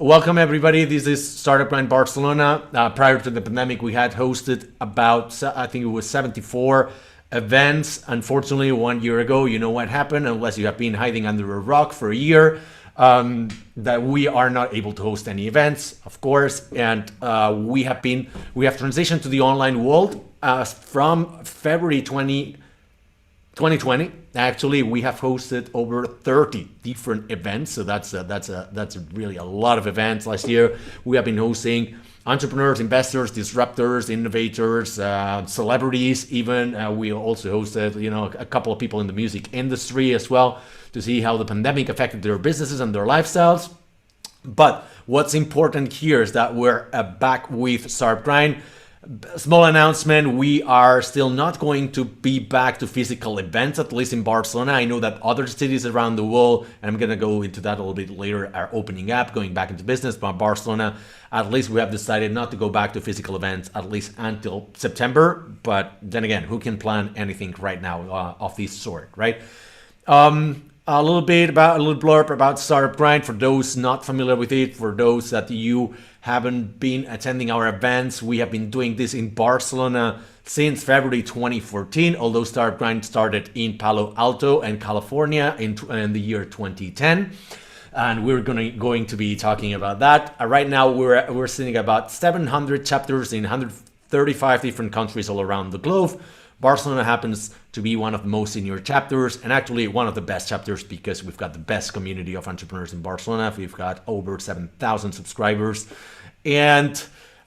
Welcome everybody. This is Startup Grind Barcelona. Prior to the pandemic, we had hosted about, I think it was 74 events. Unfortunately, 1 year ago, you know what happened, unless you have been hiding under a rock for a year, that we are not able to host any events, of course. And we have transitioned to the online world from February 2020. Actually, we have hosted over 30 different events, so that's really a lot of events. Last year, we have been hosting entrepreneurs, investors, disruptors, innovators, celebrities. Even we also hosted, a couple of people in the music industry as well, to see how the pandemic affected their businesses and their lifestyles. But what's important here is that we're back with Startup Grind. Small announcement, we are still not going to be back to physical events, at least in Barcelona. I know that other cities around the world, and I'm going to go into that a little bit later, are opening up, going back into business. But Barcelona, at least we have decided not to go back to physical events, at least until September. But then again, who can plan anything right now of this sort, right? A little blurb about Startup Grind for those not familiar with it, for those that you haven't been attending our events. We have been doing this in Barcelona since February 2014, although Startup Grind started in Palo Alto and California in the year 2010. And we're going to be talking about that. Right now, we're sitting about 700 chapters in 135 different countries all around the globe. Barcelona happens to be one of the most senior chapters, and actually one of the best chapters, because we've got the best community of entrepreneurs in Barcelona. We've got over 7,000 subscribers and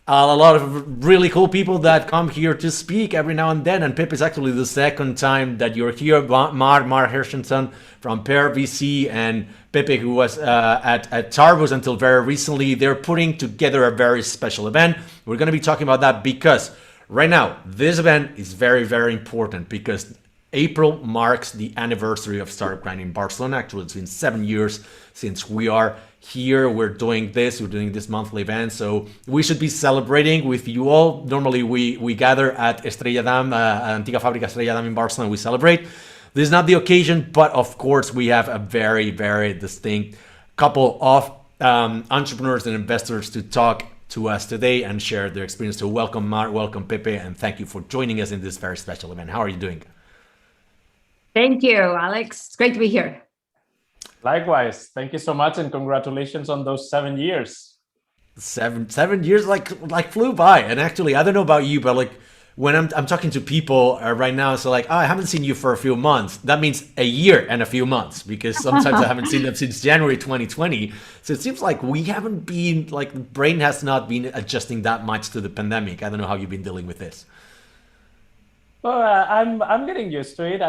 a lot of really cool people that come here to speak every now and then. And Pepe is actually the second time that you're here. Mar Hershenson from Pear VC, and Pepe, who was at ex-Chartboost until very recently. They're putting together a very special event. We're going to be talking about that because right now, this event is very, very important, because April marks the anniversary of Startup Grind in Barcelona. Actually, it's been 7 years since we are here. We're doing this monthly event, so we should be celebrating with you all. Normally, we gather at Estrella Damm, Antiga Fábrica Estrella Damm in Barcelona. We celebrate. This is not the occasion, but of course, we have a very, very distinct couple of entrepreneurs and investors to talk to us today and share their experience. So welcome Mar, welcome Pepe, and thank you for joining us in this very special event. How are you doing? Thank you, Alex. It's great to be here. Likewise. Thank you so much, and congratulations on those 7 years. Seven years like flew by. And actually, I don't know about you, but like when I'm talking to people right now, so like, oh, I haven't seen you for a few months. That means a year and a few months, because sometimes I haven't seen them since January 2020. So it seems like we haven't been, like, the brain has not been adjusting that much to the pandemic. I don't know how you've been dealing with this. Well, I'm getting used to it.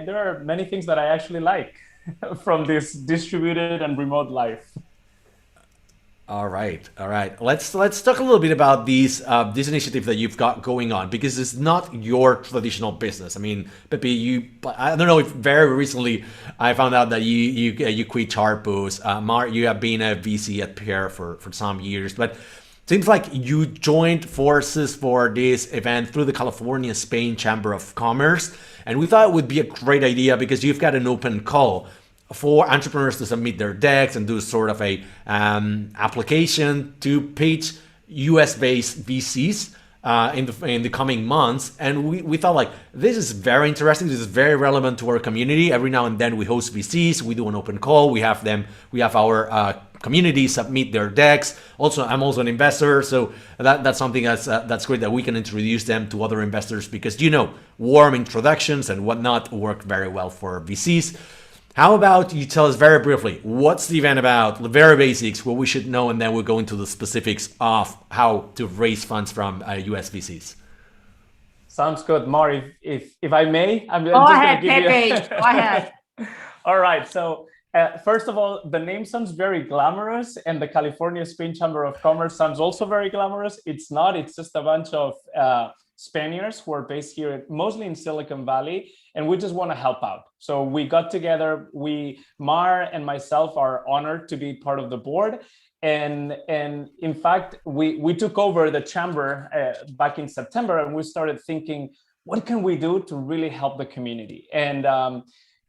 There are many things that I actually like from this distributed and remote life. All right. Let's talk a little bit about this initiative that you've got going on, because it's not your traditional business. I mean, Pepe, I don't know if very recently I found out that you quit Chartboost. Mar, you have been a VC at Pear for some years, but it seems like you joined forces for this event through the California Spain Chamber of Commerce, and we thought it would be a great idea because you've got an open call for entrepreneurs to submit their decks and do sort of a application to pitch US-based VCs in the coming months. And we thought, like, this is very interesting. This is very relevant to our community. Every now and then we host VCs. We do an open call. We have our community submit their decks. Also, I'm also an investor, so that's something that's great, that we can introduce them to other investors, because warm introductions and whatnot work very well for VCs. How about you tell us very briefly, what's the event about, the very basics, what we should know, and then we'll go into the specifics of how to raise funds from US VCs. Sounds good. Mar, if I may, I'm Go just ahead, going to give you... Pepe. Go ahead. All right. So first of all, the name sounds very glamorous, and the California Spain Chamber of Commerce sounds also very glamorous. It's not. It's just a bunch of Spaniards who are based here, mostly in Silicon Valley, and we just want to help out. So we got together. Mar and myself are honored to be part of the board. And in fact, we took over the chamber back in September, and we started thinking, what can we do to really help the community? And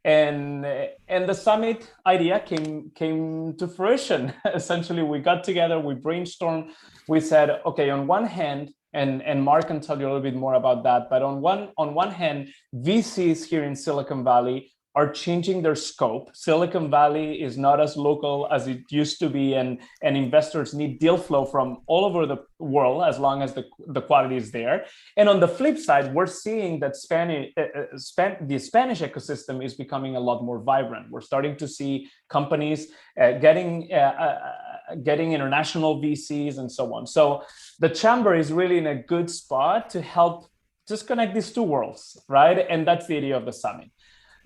And the summit idea came to fruition. Essentially, we got together, we brainstormed, we said, okay, on one hand, and Mark can tell you a little bit more about that, but on one hand, VCs here in Silicon Valley are changing their scope. Silicon Valley is not as local as it used to be, and investors need deal flow from all over the world as long as the quality is there. And on the flip side, we're seeing that the Spanish ecosystem is becoming a lot more vibrant. We're starting to see companies getting international VCs and so on. So the chamber is really in a good spot to help just connect these two worlds, right? And that's the idea of the summit.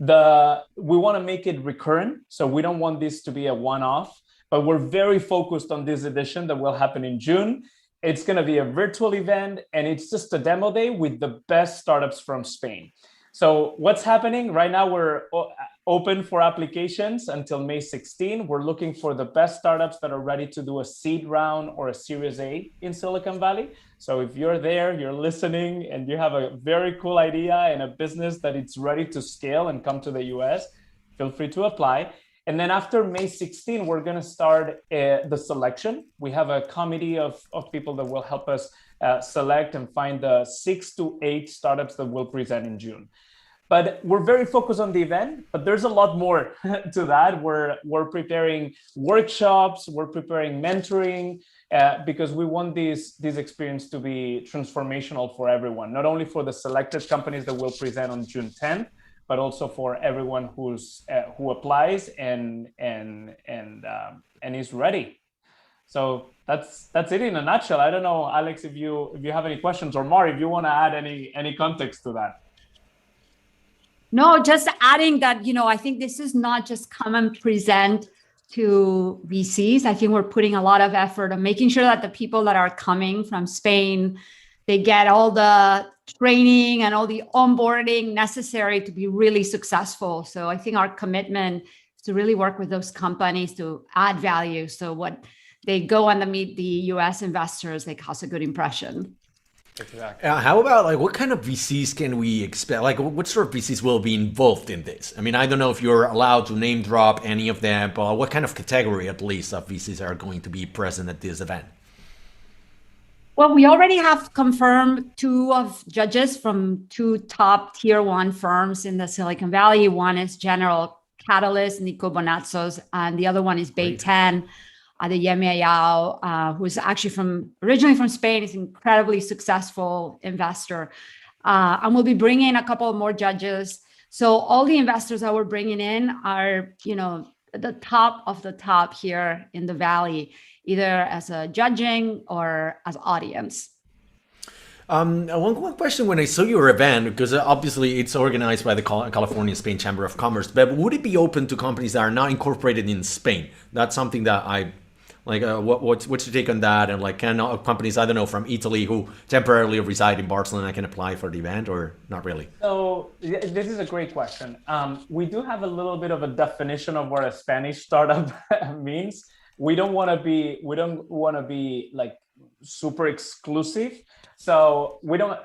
We want to make it recurrent, so we don't want this to be a one-off, but we're very focused on this edition that will happen in June. It's going to be a virtual event, and it's just a demo day with the best startups from Spain. So what's happening right now? We're open for applications until May 16. We're looking for the best startups that are ready to do a seed round or a Series A in Silicon Valley. So if you're there, you're listening, and you have a very cool idea and a business that it's ready to scale and come to the US, feel free to apply. And then after May 16, we're going to start the selection. We have a committee of people that will help us select and find the 6 to 8 startups that will present in June. But we're very focused on the event, but there's a lot more to that. We're preparing workshops, we're preparing mentoring, because we want this experience to be transformational for everyone, not only for the selected companies that will present on June 10th, but also for everyone who applies and is ready. So that's it in a nutshell. I don't know, Alex, if you have any questions, or Mar, if you want to add any context to that. No, just adding that, I think this is not just come and present to VCs. I think we're putting a lot of effort on making sure that the people that are coming from Spain, they get all the training and all the onboarding necessary to be really successful. So I think our commitment is to really work with those companies to add value. So when they go and meet the US investors, they cause a good impression. Exactly. How about what kind of VCs can we expect? What sort of VCs will be involved in this? I mean, I don't know if you're allowed to name drop any of them, but what kind of category, at least, of VCs are going to be present at this event? Well, we already have confirmed 2 of judges from 2 top tier 1 firms in the Silicon Valley. One is General Catalyst, Nico Bonazzos, and the other one is Bay 10. The Yemi Ayao, who's actually originally from Spain, is an incredibly successful investor. And we'll be bringing a couple more judges. So all the investors that we're bringing in are, the top of the top here in the Valley, either as a judging or as audience. One question when I saw your event, because obviously it's organized by the California Spain Chamber of Commerce, but would it be open to companies that are not incorporated in Spain? That's something that I like. What's your take on that? And can companies, I don't know, from Italy who temporarily reside in Barcelona can apply for the event, or not really? So this is a great question. We do have a little bit of a definition of what a Spanish startup means. We don't want to be like super exclusive. So we don't,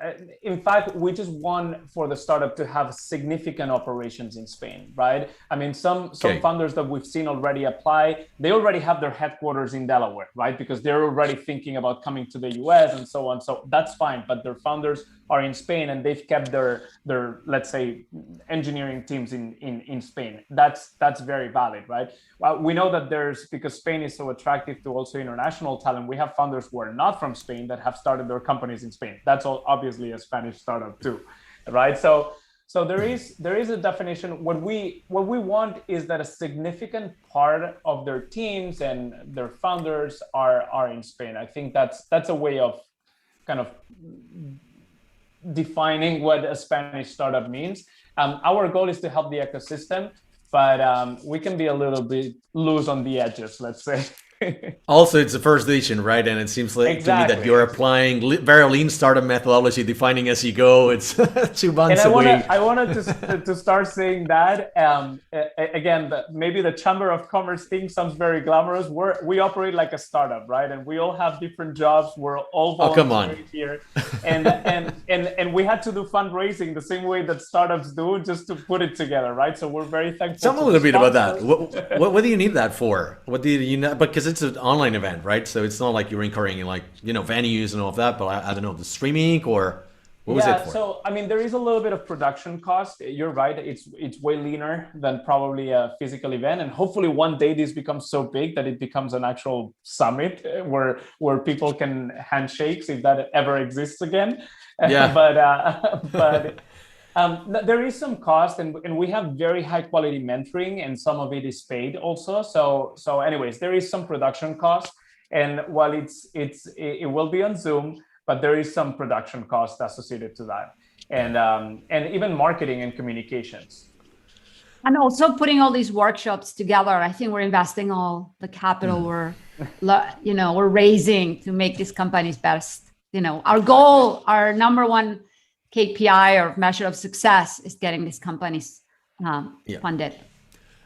in fact, we just want for the startup to have significant operations in Spain, right? I mean, some founders that we've seen already apply, they already have their headquarters in Delaware, right? Because they're already thinking about coming to the US and so on. So that's fine, but their founders are in Spain and they've kept their let's say, engineering teams in Spain. That's very valid, right? Well, we know that because Spain is so attractive to also international talent, we have founders who are not from Spain that have started their companies in Spain. That's all obviously a Spanish startup too, right? So there is a definition. What we want is that a significant part of their teams and their founders are in Spain. I think that's a way of kind of defining what a Spanish startup means. Our goal is to help the ecosystem, but we can be a little bit loose on the edges, let's say. Also, it's the first edition, right? And it seems like to me that you're applying very lean startup methodology, defining as you go. It's 2 months away. I wanted to start saying that. Again, maybe the Chamber of Commerce thing sounds very glamorous. We operate like a startup, right? And we all have different jobs. We're all volunteering here, and we had to do fundraising the same way that startups do, just to put it together, right? So we're very thankful. Tell me a little bit about that. What do you need that for? What do you need? Because it's an online event, right? So it's not like you're incurring in venues and all of that. But I don't know, the streaming or what was it for? So I mean, there is a little bit of production cost. You're right. It's way leaner than probably a physical event, and hopefully one day this becomes so big that it becomes an actual summit where people can handshakes, if that ever exists again. Yeah. but there is some cost, and we have very high quality mentoring, and some of it is paid also. So anyways, there is some production cost, and while it will be on Zoom, but there is some production cost associated to that, and even marketing and communications. And also putting all these workshops together. I think we're investing all the capital we're raising to make these companies best. Our goal, our number one KPI or measure of success is getting these companies funded.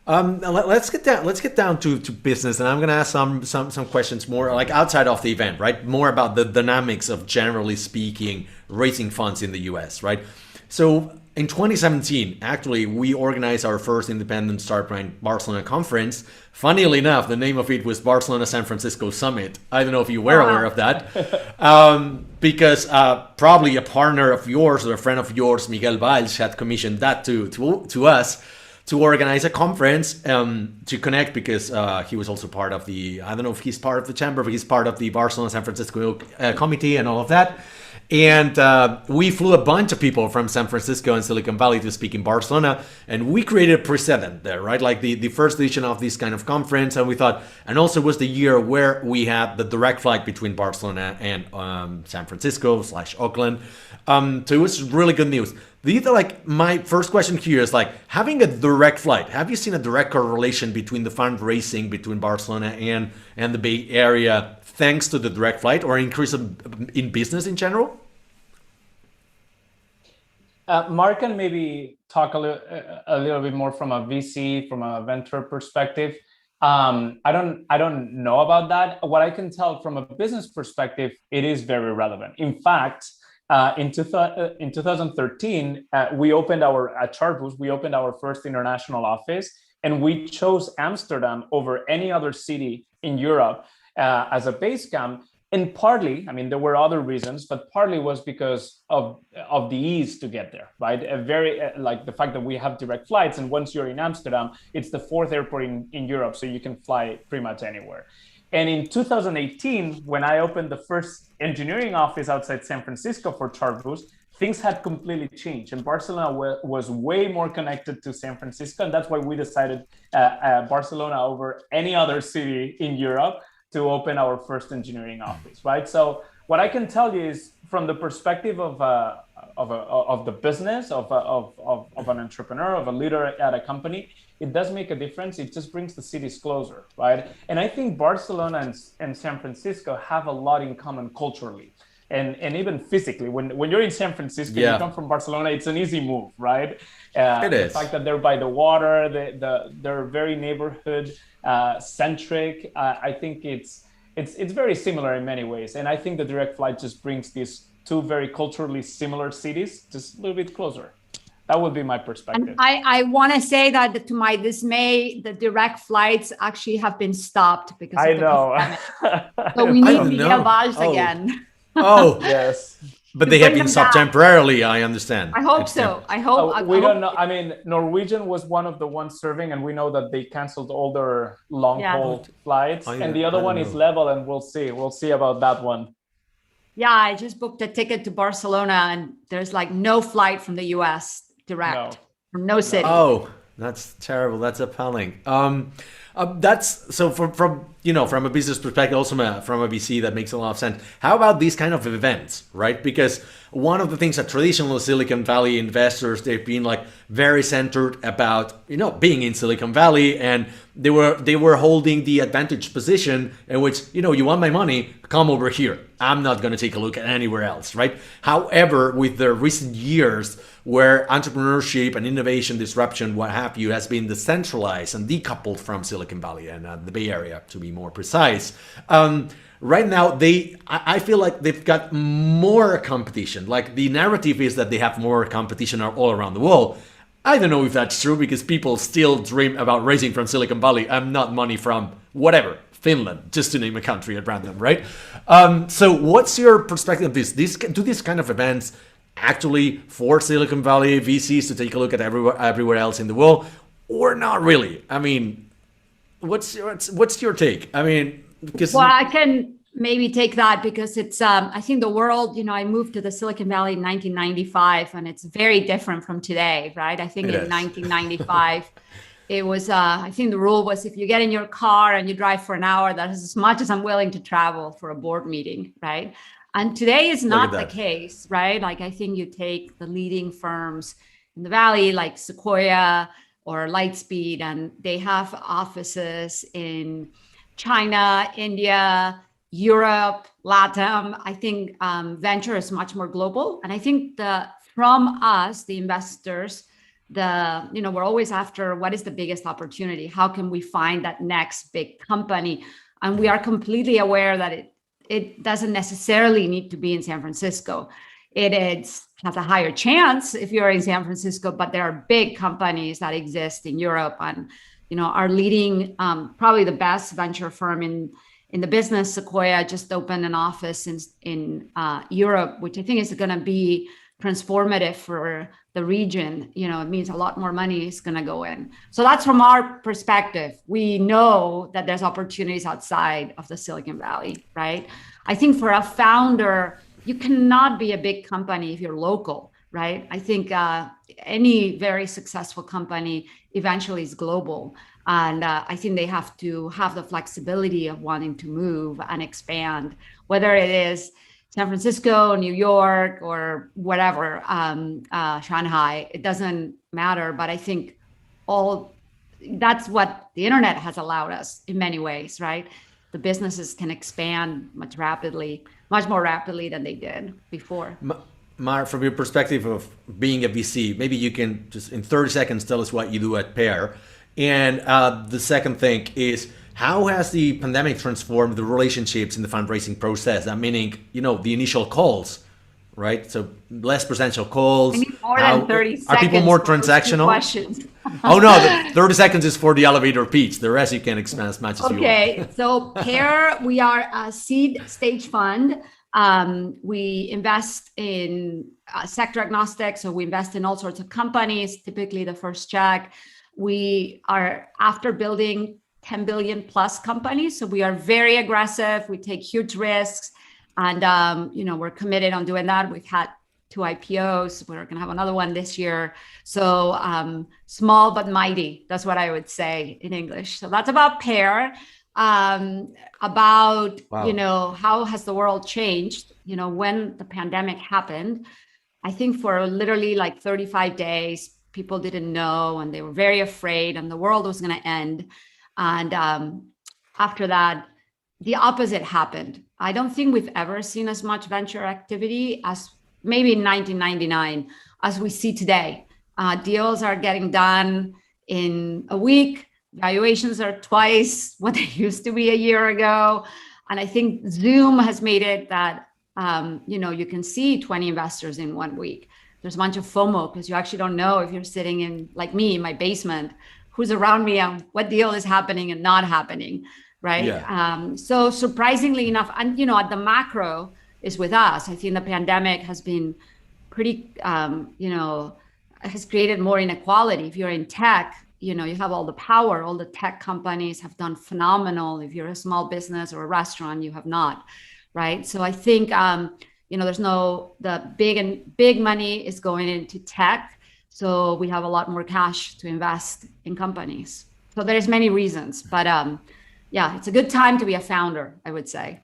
Let's get down to business, and I'm going to ask some questions more like outside of the event, right? More about the dynamics of, generally speaking, raising funds in the US, right? So in 2017, actually, we organized our first independent startup brand Barcelona conference. Funnily enough, the name of it was Barcelona San Francisco Summit. I don't know if you were aware of that, because probably a partner of yours or a friend of yours, Miguel Valls, had commissioned that to us to organize a conference to connect, because he was also part of I don't know if he's part of the chamber, but he's part of the Barcelona San Francisco committee and all of that. And we flew a bunch of people from San Francisco and Silicon Valley to speak in Barcelona, and we created a precedent there, right? Like the first edition of this kind of conference, and we thought, and also was the year where we had the direct flight between Barcelona and San Francisco / Oakland. So it was really good news. My first question here is having a direct flight. Have you seen a direct correlation between the fundraising between Barcelona and the Bay Area thanks to the direct flight, or increase in business in general? Mark can maybe talk a little bit more from a VC, from a venture perspective. I don't know about that. What I can tell from a business perspective, it is very relevant. In fact, in 2013, we opened at Chartboost, we opened our first international office, and we chose Amsterdam over any other city in Europe as a base camp. And partly, I mean, there were other reasons, but partly was because of the ease to get there, right? Like the fact that we have direct flights, and once you're in Amsterdam, it's the 4th airport in Europe, so you can fly pretty much anywhere. And in 2018, when I opened the first engineering office outside San Francisco for Chartboost, things had completely changed, and Barcelona was way more connected to San Francisco, and that's why we decided Barcelona over any other city in Europe to open our first engineering office, right? So what I can tell you is, from the perspective of the business, of an entrepreneur, of a leader at a company, it does make a difference. It just brings the cities closer, right? And I think Barcelona and San Francisco have a lot in common culturally. And even physically, when you're in San Francisco, you come from Barcelona, it's an easy move, right? It is. The fact that they're by the water, they're very neighborhood centric. I think it's very similar in many ways. And I think the direct flight just brings these two very culturally similar cities just a little bit closer. That would be my perspective. And I want to say that, to my dismay, the direct flights actually have been stopped because of the pandemic. So we need Miguel Valls again. Oh, yes. But they have been stopped temporarily, I understand. I hope so. I hope. We don't know. I mean, Norwegian was one of the ones serving, and we know that they canceled all their long-haul flights. And the other one is Level, and we'll see. We'll see about that one. Yeah, I just booked a ticket to Barcelona, and there's no flight from the US direct from no city. Oh, that's terrible. That's appalling. That's so from from a business perspective, also from a VC, that makes a lot of sense. How about these kind of events, right? Because one of the things that traditional Silicon Valley investors, they've been like very centered about, being in Silicon Valley, and they were holding the advantage position in which, you want my money, come over here. I'm not going to take a look at anywhere else, right? However, with the recent years where entrepreneurship and innovation, disruption, what have you, has been decentralized and decoupled from Silicon Valley and the Bay Area, to be more precise, right now, I feel like they've got more competition. Like, the narrative is that they have more competition all around the world. I don't know if that's true, because people still dream about raising from Silicon Valley and not money from whatever, Finland, just to name a country at random, right? So what's your perspective of this? Do these kind of events actually force Silicon Valley VCs to take a look at everywhere else in the world, or not really? I mean, what's your take? I mean, because I can maybe take that, because it's I think the world, I moved to the Silicon Valley in 1995, and it's very different from today, right? I think in 1995 it was I think the rule was, if you get in your car and you drive for an hour, that is as much as I'm willing to travel for a board meeting, right? And today is not the case, right? Like, I think you take the leading firms in the Valley, like Sequoia or Lightspeed, and they have offices in China, India, Europe, LATAM. I think venture is much more global. And I think from us, the investors, we're always after, what is the biggest opportunity? How can we find that next big company? And we are completely aware that it doesn't necessarily need to be in San Francisco. It has a higher chance if you're in San Francisco, but there are big companies that exist in Europe, and our leading, probably the best venture firm in the business, Sequoia, just opened an office in Europe, which I think is going to be transformative for the region. It means a lot more money is going to go in. So that's from our perspective. We know that there's opportunities outside of the Silicon Valley, right? I think for a founder, you cannot be a big company if you're local, right? I think any very successful company eventually is global. And I think they have to have the flexibility of wanting to move and expand, whether it is San Francisco, New York, or whatever, Shanghai, it doesn't matter. But I think that's what the internet has allowed us in many ways, right? The businesses can expand much more rapidly than they did before. Mar, from your perspective of being a VC, maybe you can just in 30 seconds tell us what you do at Pear. And the second thing is, how has the pandemic transformed the relationships in the fundraising process? That meaning, the initial calls, right? So less presential calls. I need more than 30 seconds. Are people more transactional? Questions. Oh no, the 30 seconds is for the elevator pitch. The rest you can expand as much as you want. Okay, so Pear, we are a seed stage fund. We invest in sector agnostic, so we invest in all sorts of companies, typically the first check. We are after building 10 billion plus companies. So we are very aggressive. We take huge risks, and we're committed on doing that. We've had 2 IPOs. We're going to have another one this year. So small but mighty. That's what I would say in English. So that's about Pear. About, wow. How has the world changed? When the pandemic happened, I think for literally like 35 days, people didn't know, and they were very afraid, and the world was going to end. And after that, the opposite happened. I don't think we've ever seen as much venture activity as maybe in 1999 as we see today. Deals are getting done in a week. Valuations are twice what they used to be a year ago. And I think Zoom has made it that, you can see 20 investors in 1 week. There's a bunch of FOMO because you actually don't know if you're sitting in, like me, in my basement, who's around me and what deal is happening and not happening, right? Yeah. So surprisingly enough, and at the macro is with us. I think the pandemic has been pretty, has created more inequality. If you're in tech, you have all the power. All the tech companies have done phenomenal. If you're a small business or a restaurant, you have not, right? So I think, there's the big money is going into tech. So we have a lot more cash to invest in companies. So there's many reasons, but yeah, it's a good time to be a founder, I would say.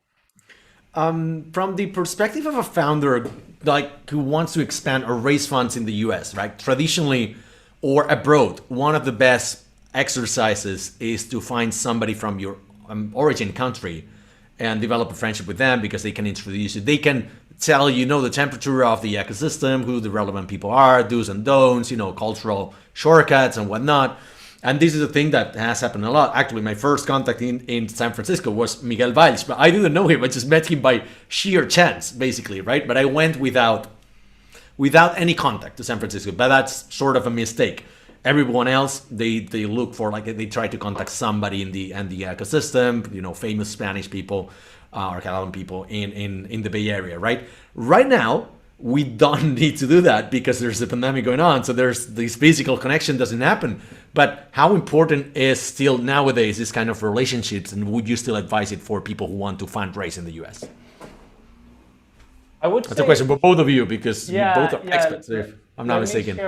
From the perspective of a founder, like who wants to expand or raise funds in the US, right? Traditionally or abroad, one of the best exercises is to find somebody from your origin country and develop a friendship with them, because they can introduce you. They can tell you, the temperature of the ecosystem, who the relevant people are, do's and don'ts, cultural shortcuts and whatnot. And this is a thing that has happened a lot. Actually, my first contact in San Francisco was Miguel Valls, but I didn't know him. I just met him by sheer chance, basically, right? But I went without any contact to San Francisco. But that's sort of a mistake. Everyone else, they look for, like, they try to contact somebody in the ecosystem, famous Spanish people or Catalan people in the Bay Area, right? Right now, we don't need to do that because there's a pandemic going on. So there's this physical connection doesn't happen. But how important is still nowadays this kind of relationships, and would you still advise it for people who want to fundraise in the US? I would That's say, a question for both of you, because you both are experts, if I'm not mistaken.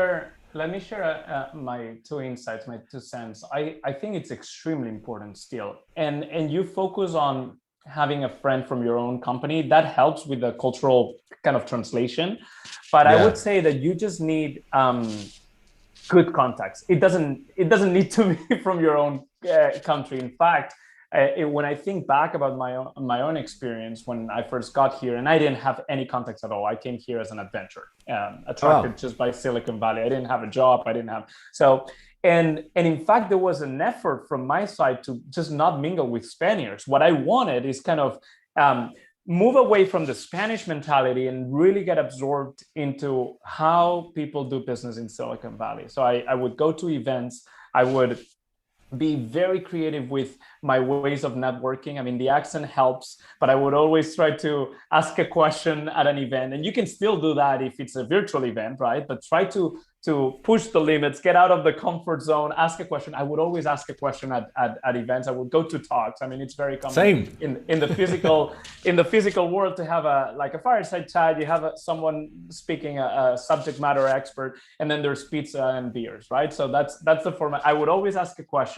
Let me share my two insights, my 2 cents. I think it's extremely important still. And you focus on having a friend from your own company. That helps with the cultural kind of translation. But I would say that you just need good contacts. It doesn't need to be from your own country. In fact, when I think back about my own experience when I first got here, and I didn't have any contacts at all. I came here as an adventurer, attracted just by Silicon Valley. I didn't have a job. I didn't have and in fact, there was an effort from my side to just not mingle with Spaniards. What I wanted is kind of move away from the Spanish mentality and really get absorbed into how people do business in Silicon Valley. So I would go to events. I would be very creative with my ways of networking. I mean, the accent helps, but I would always try to ask a question at an event. And you can still do that if it's a virtual event, right? But try to push the limits, get out of the comfort zone, ask a question. I would always ask a question at events. I would go to talks. I mean, it's very common in the physical world to have a fireside chat. You have someone speaking, a subject matter expert, and then there's pizza and beers, right? So that's the format. I would always ask a question.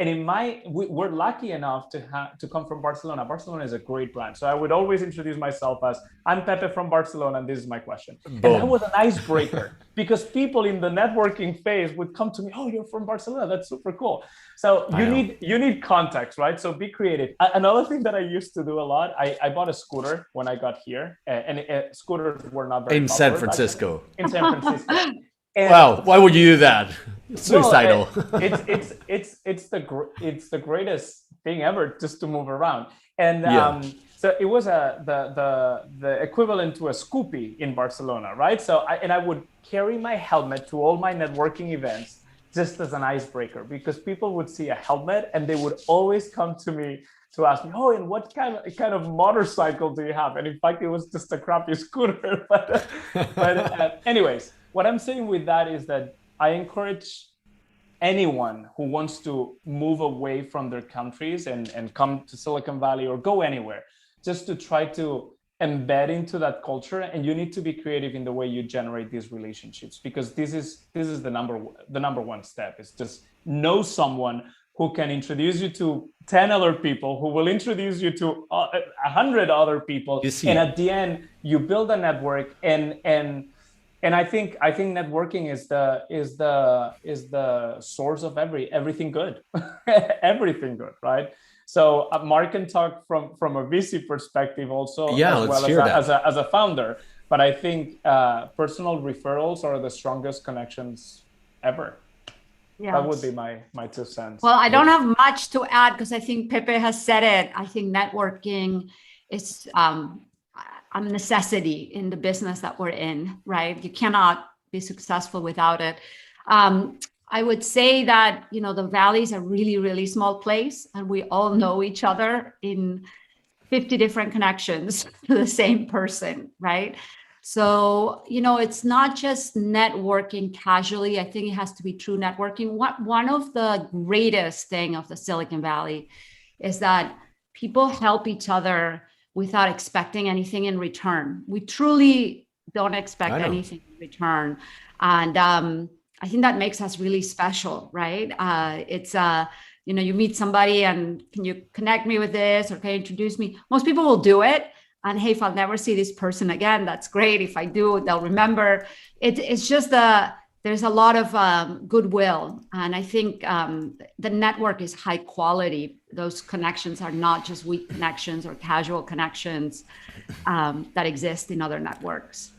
And we're lucky enough to come from Barcelona. Barcelona is a great brand. So I would always introduce myself as, I'm Pepe from Barcelona, and this is my question. Boom. And that was an icebreaker because people in the networking phase would come to me, oh, you're from Barcelona. That's super cool. So you need context, right? So be creative. Another thing that I used to do a lot, I bought a scooter when I got here, and scooters were not very popular. San Francisco. In San Francisco. And wow, why would you do that? Suicidal. Well, it's the greatest thing ever, just to move around. And so it was the equivalent to a Scoopy in Barcelona, right? So I would carry my helmet to all my networking events just as an icebreaker, because people would see a helmet and they would always come to me to ask me, oh, and what kind of motorcycle do you have? And in fact, it was just a crappy scooter. But anyways, what I'm saying with that is that I encourage anyone who wants to move away from their countries and come to Silicon Valley or go anywhere, just to try to embed into that culture. And you need to be creative in the way you generate these relationships, because this is the number one step. Is just know someone who can introduce you to 10 other people, who will introduce you to 100 other people. And at the end, you build a network. And I think networking is the source of everything good, everything good, right? So Mark can talk from a VC perspective also, as well as a founder. But I think personal referrals are the strongest connections ever. Yes. That would be my 2 cents. Well, I don't have much to add because I think Pepe has said it. I think networking is a necessity in the business that we're in, right? You cannot be successful without it. I would say that, the Valley is a really, really small place, and we all know each other in 50 different connections to the same person, right? So, it's not just networking casually. I think it has to be true networking. One of the greatest thing of the Silicon Valley is that people help each other without expecting anything in return. We truly don't expect anything in return. And I think that makes us really special, right? It's you meet somebody and can you connect me with this or can you introduce me? Most people will do it. And hey, if I'll never see this person again, that's great. If I do, they'll remember. It's just there's a lot of goodwill. And I think the network is high quality. Those connections are not just weak connections or casual connections that exist in other networks.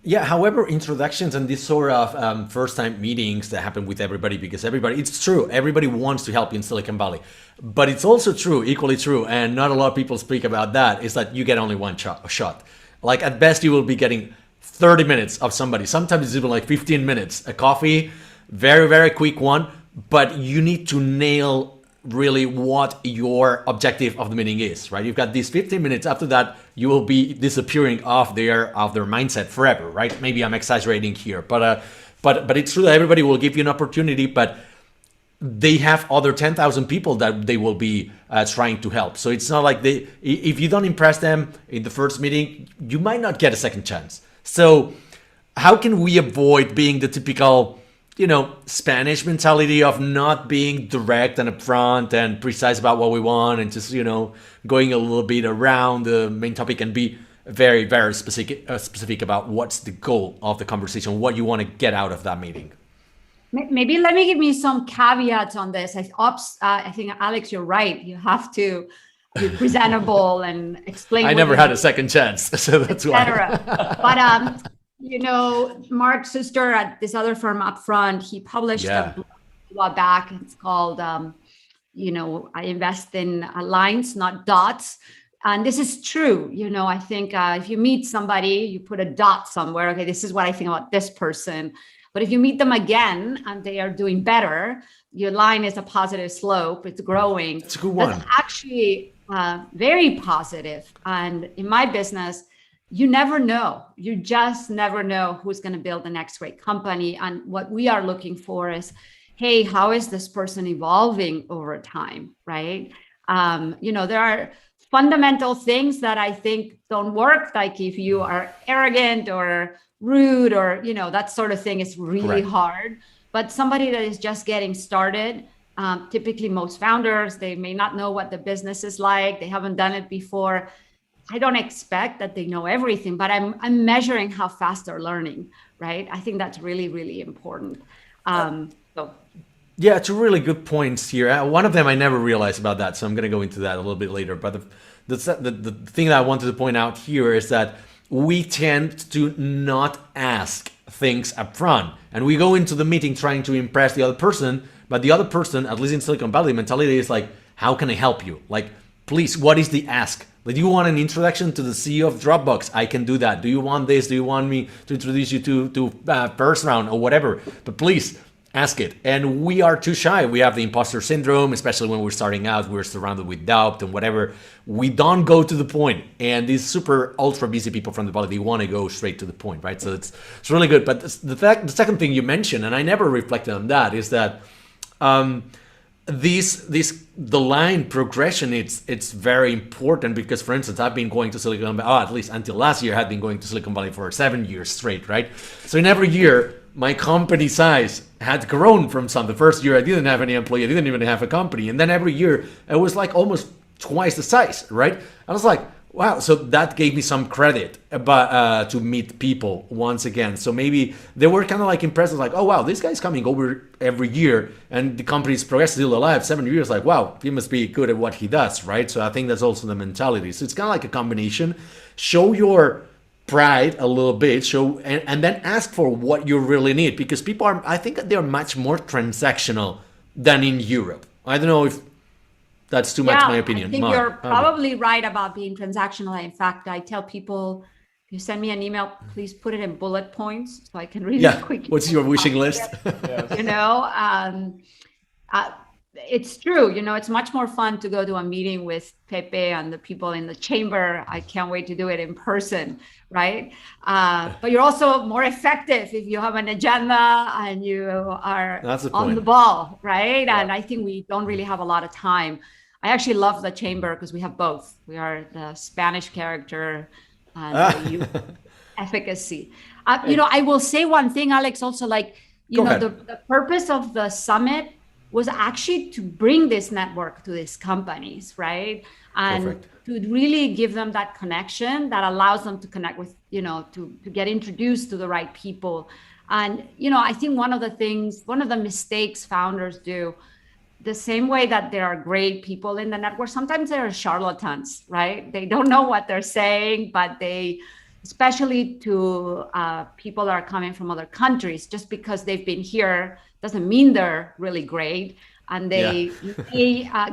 Yeah, however, introductions and this sort of first-time meetings that happen with everybody, because it's true, everybody wants to help you in Silicon Valley. But it's also true, equally true, and not a lot of people speak about that, is that you get only one shot. Like at best, you will be getting 30 minutes of somebody. Sometimes it's even like 15 minutes. A coffee, very, very quick one, but you need to nail really what your objective of the meeting is, right? You've got these 15 minutes. After that, you will be disappearing off their mindset forever, right? Maybe I'm exaggerating here, but it's true that everybody will give you an opportunity, but they have other 10,000 people that they will be trying to help. So it's not like if you don't impress them in the first meeting, you might not get a second chance. So how can we avoid being the typical, Spanish mentality of not being direct and upfront and precise about what we want and just, going a little bit around the main topic and be very, very specific about what's the goal of the conversation, what you want to get out of that meeting? Maybe let me give me some caveats on this. I think, Alex, you're right. You have to be presentable and explain. I never had a second chance, so that's why. But Mark Suster at this other firm Upfront, he published a blog a while back. It's called, I invest in lines, not dots. And this is true. I think if you meet somebody, you put a dot somewhere. Okay, this is what I think about this person. But if you meet them again and they are doing better, your line is a positive slope. It's growing. It's a good one. That's actually very positive. And in my business, you never know. You just never know who's going to build the next great company. And what we are looking for is, hey, how is this person evolving over time, right? There are fundamental things that I think don't work. Like if you are arrogant or rude or, that sort of thing is really hard. But somebody that is just getting started, typically most founders, they may not know what the business is like. They haven't done it before. I don't expect that they know everything, but I'm measuring how fast they're learning, right? I think that's really, really important. Yeah, two really good points here. One of them I never realized about that, so I'm going to go into that a little bit later. But the thing that I wanted to point out here is that we tend to not ask things up front. And we go into the meeting trying to impress the other person, but the other person, at least in Silicon Valley, mentality is like, how can I help you? Like, please, what is the ask? Like, do you want an introduction to the CEO of Dropbox? I can do that. Do you want this? Do you want me to introduce you to first round or whatever? But please, ask it. And we are too shy. We have the imposter syndrome, especially when we're starting out. We're surrounded with doubt and whatever. We don't go to the point. And these super ultra busy people from the Valley, they want to go straight to the point, right? So it's really good. But the second thing you mentioned, and I never reflected on that, is that the line progression, it's very important because, for instance, I've been going to Silicon Valley, at least until last year, I had been going to Silicon Valley for 7 years straight, right? So in every year, my company size had grown from some. The first year I didn't have any employee, I didn't even have a company. And then every year it was like almost twice the size, right? I was like, wow. So that gave me some credit to meet people once again. So maybe they were kind of like impressed, like, oh, wow, this guy's coming over every year and the company's progressed still alive 7 years. Like, wow, he must be good at what he does, right? So I think that's also the mentality. So it's kind of like a combination. Show your pride a little bit, and then ask for what you really need, because people are, I think they're much more transactional than in Europe. I don't know if that's too much my opinion. I think you're probably right about being transactional. In fact, I tell people, if you send me an email, please put it in bullet points so I can read it quickly. What's your wishing list? It's true. It's much more fun to go to a meeting with Pepe and the people in the chamber. I can't wait to do it in person, right? But you're also more effective if you have an agenda and you are on the ball, right? Yeah. And I think we don't really have a lot of time. I actually love the chamber because we have both. We are the Spanish character and the efficacy. I will say one thing, Alex, also, like, the purpose of the summit was actually to bring this network to these companies, right? And Perfect. to really give them that connection that allows them to connect with, to get introduced to the right people. And, I think one of the mistakes founders do, the same way that there are great people in the network, sometimes there are charlatans, right? They don't know what they're saying, but especially to people that are coming from other countries, just because they've been here doesn't mean they're really great. And they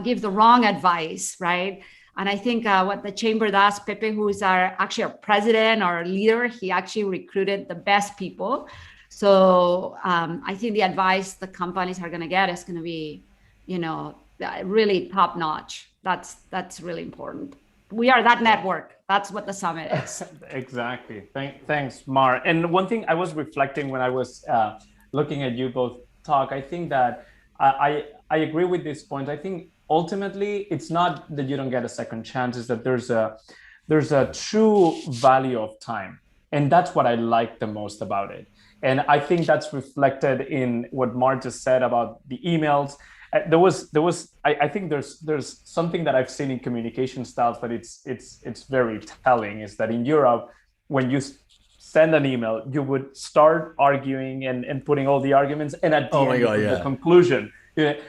give the wrong advice, right? And I think what the chamber does, Pepe, who is actually our president, our leader, he actually recruited the best people. So I think the advice the companies are going to get is going to be, really top notch. That's really important. We are that network. That's what the summit is. Exactly. Thanks, Mar. And one thing I was reflecting when I was looking at you both talk, I think that I agree with this point. I think ultimately it's not that you don't get a second chance, it's that there's a true value of time. And that's what I like the most about it. And I think that's reflected in what Mar just said about the emails. I think there's something that I've seen in communication styles, but it's very telling, is that in Europe, when you send an email, you would start arguing and putting all the arguments, and at the end, the conclusion.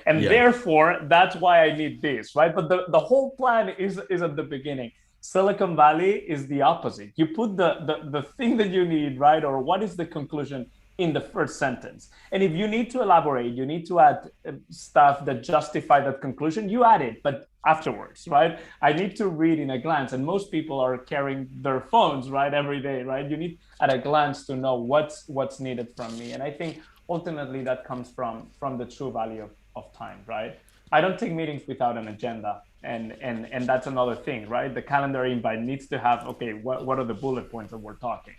And therefore, that's why I need this, right? But the whole plan is at the beginning. Silicon Valley is the opposite. You put the thing that you need, right? Or what is the conclusion in the first sentence. And if you need to elaborate, you need to add stuff that justify that conclusion, you add it, but afterwards, right? I need to read in a glance, and most people are carrying their phones, right, every day, right? You need at a glance to know what's needed from me. And I think ultimately that comes from the true value of time, right? I don't take meetings without an agenda. And that's another thing, right? The calendar invite needs to have, okay, what are the bullet points that we're talking?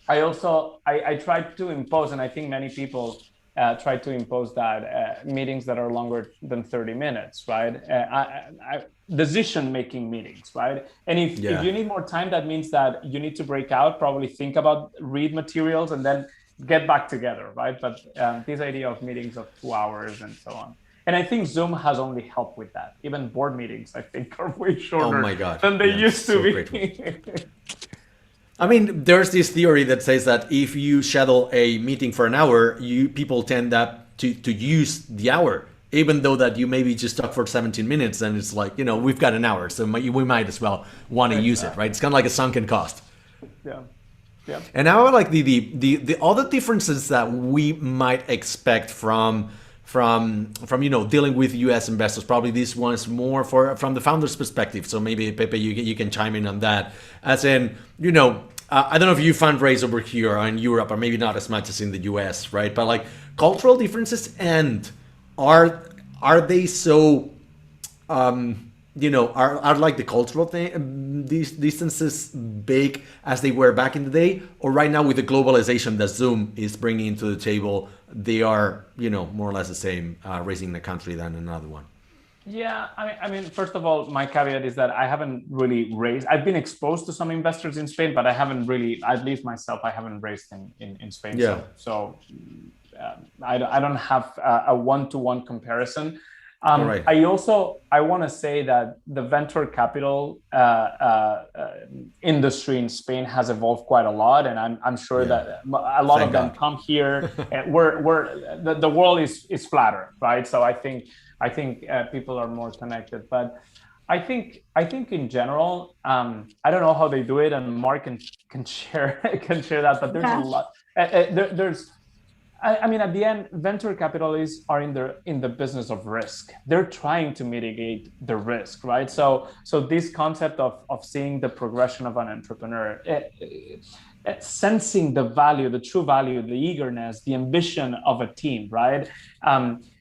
I tried to impose, and I think many people try to impose that meetings that are longer than 30 minutes, right? Decision-making meetings, right? And if you need more time, that means that you need to break out, probably think about, read materials, and then get back together, right? But this idea of meetings of 2 hours and so on. And I think Zoom has only helped with that. Even board meetings, I think, are way shorter than they used to be. I mean, there's this theory that says that if you schedule a meeting for an hour, people tend to use the hour, even though that you maybe just talk for 17 minutes, and it's like, we've got an hour, so we might as well want to use it, right? It's kind of like a sunken cost. Yeah. And now, like the other differences that we might expect from dealing with U.S. investors, probably this one's more from the founder's perspective. So maybe Pepe, you can chime in on that. As in, I don't know if you fundraise over here or in Europe, or maybe not as much as in the U.S., right? But like cultural differences, and are they so, are like the cultural thing, these distances big as they were back in the day, or right now with the globalization that Zoom is bringing to the table, they are, more or less the same, raising the country than another one? Yeah, I mean, first of all, my caveat is that I haven't really raised. I've been exposed to some investors in Spain, but I haven't really, at least myself, I haven't raised in Spain. Yeah. So I don't have a one-to-one comparison. Right. I want to say that the venture capital industry in Spain has evolved quite a lot, and I'm sure that a lot of them come here. And the world is flatter, right? So I think people are more connected, but I think in general, I don't know how they do it, and Mark can share that, but there's a lot. I mean, at the end, venture capitalists are in the business of risk. They're trying to mitigate the risk, right? So this concept of seeing the progression of an entrepreneur, sensing the value, the true value, the eagerness, the ambition of a team, right?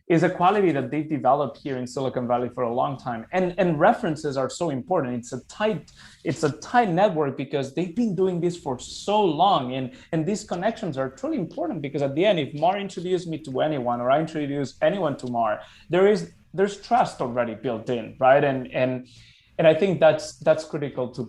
Is a quality that they've developed here in Silicon Valley for a long time. And references are so important. It's a tight network because they've been doing this for so long. And these connections are truly important, because at the end, if Mar introduced me to anyone, or I introduce anyone to Mar, there's trust already built in, right? And I think that's critical to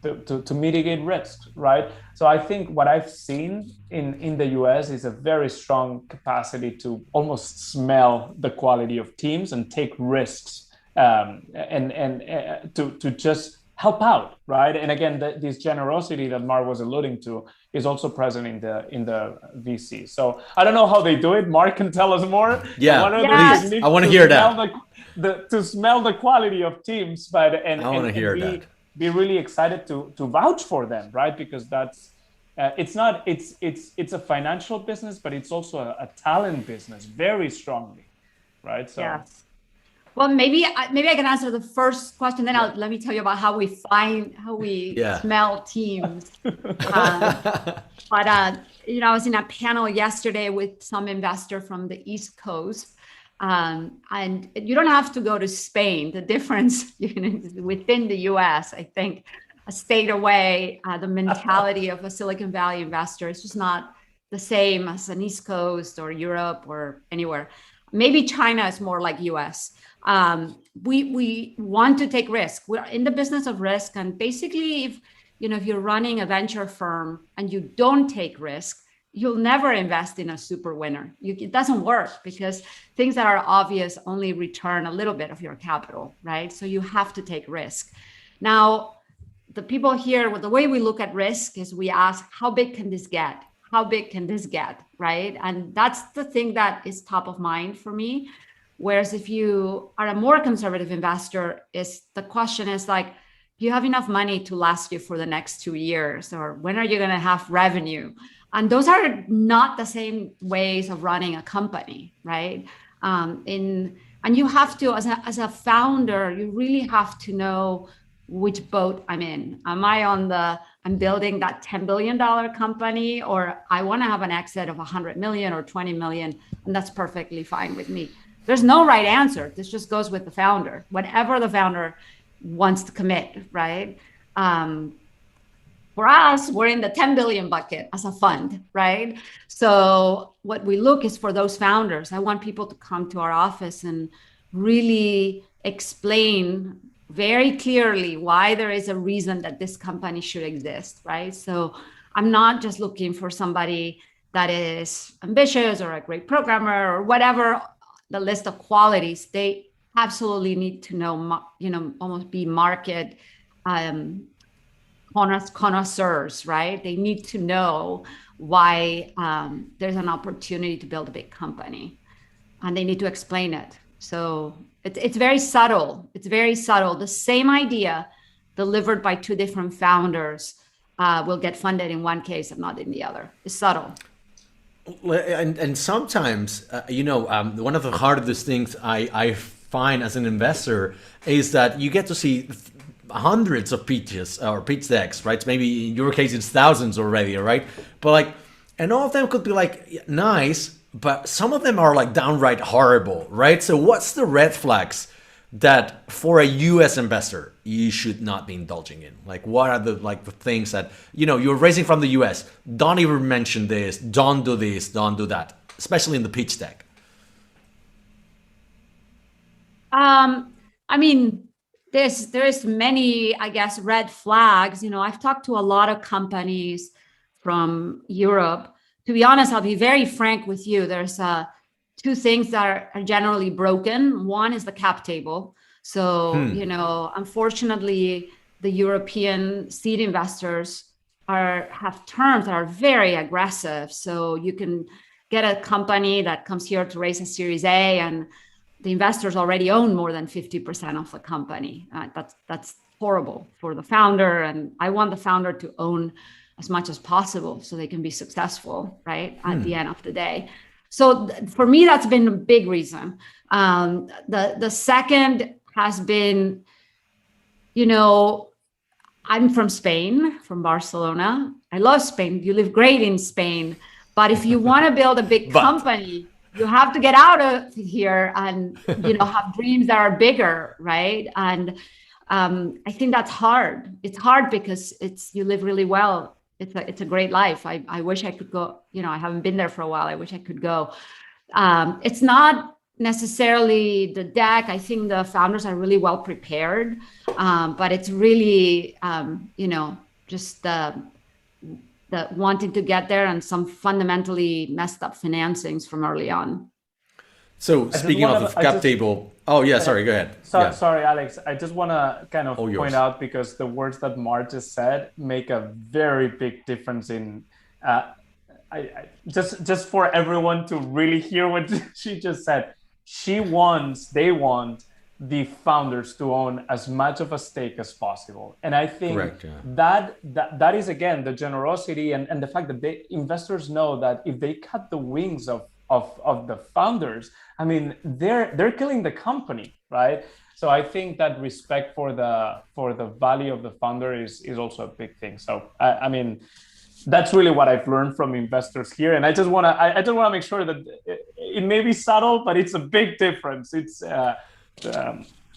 to mitigate risks, right? So I think what I've seen in the US is a very strong capacity to almost smell the quality of teams and take risks, and to just help out, right? And again, this generosity that Mark was alluding to is also present in the VC. So I don't know how they do it. Mark can tell us more. Yeah, please. I want to hear that. To smell the quality of teams, but I want to hear that. Be really excited to vouch for them, right? Because that's it's a financial business, but it's also a talent business very strongly, right? So yes. Well, maybe I can answer the first question, then let me tell you about how we smell teams. But I was in a panel yesterday with some investor from the East Coast. And you don't have to go to Spain. The difference within the US, I think, a state away, the mentality of a Silicon Valley investor is just not the same as an East Coast or Europe or anywhere. Maybe China is more like US. We want to take risk. We're in the business of risk. And basically, if you're running a venture firm and you don't take risk, you'll never invest in a super winner. It doesn't work because things that are obvious only return a little bit of your capital, right? So you have to take risk. Now, the people here, the way we look at risk is we ask, how big can this get? How big can this get, right? And that's the thing that is top of mind for me. Whereas if you are a more conservative investor, the question is like, do you have enough money to last you for the next 2 years? Or when are you going to have revenue? And those are not the same ways of running a company, right? And you have to, as a founder, you really have to know which boat I'm in. Am I I'm building that $10 billion company, or I want to have an exit of 100 million or 20 million, and that's perfectly fine with me. There's no right answer. This just goes with the founder, whatever the founder wants to commit, right? For us, we're in the 10 billion bucket as a fund, right? So what we look is for those founders. I want people to come to our office and really explain very clearly why there is a reason that this company should exist, right? So I'm not just looking for somebody that is ambitious or a great programmer or whatever the list of qualities. They absolutely need to know, almost be market connoisseurs, right? They need to know why there's an opportunity to build a big company, and they need to explain it. So it's very subtle. It's very subtle. The same idea delivered by two different founders will get funded in one case and not in the other. It's subtle. And sometimes, one of the hardest things I find as an investor is that you get to see hundreds of pitches or pitch decks, right? Maybe in your case, it's thousands already, right? But and all of them could be nice, but some of them are downright horrible, right? So what's the red flags that for a US investor you should not be indulging in? What are the things that you're raising from the US? Don't even mention this. Don't do this. Don't do that. Especially in the pitch deck. There's many, I guess, red flags. I've talked to a lot of companies from Europe. To be honest, I'll be very frank with you. There's two things that are generally broken. One is the cap table. So, unfortunately, the European seed investors have terms that are very aggressive. So you can get a company that comes here to raise a Series A, and the investors already own more than 50% of the company. That's horrible for the founder. And I want the founder to own as much as possible so they can be successful, right? At the end of the day. So for me, that's been a big reason. The second has been, I'm from Spain, from Barcelona. I love Spain. You live great in Spain. But if you want to build a big company, you have to get out of here and, have dreams that are bigger, right? And I think that's hard. It's hard because you live really well. It's a great life. I wish I could go, I haven't been there for a while. I wish I could go. It's not necessarily the deck. I think the founders are really well prepared, but it's really, just the wanting to get there and some fundamentally messed up financings from early on. So speaking of the cap table, oh yeah, sorry, go ahead. Sorry, Alex. I just want to kind of point out, because the words that Mar just said make a very big difference in. Just for everyone to really hear what she just said. They want the founders to own as much of a stake as possible. And I think that is, again, the generosity and the fact that investors know that if they cut the wings of the founders, I mean, they're killing the company, right? So I think that respect for the value of the founder is also a big thing. So I mean, that's really what I've learned from investors here, and I just want to make sure that it may be subtle, but it's a big difference. It's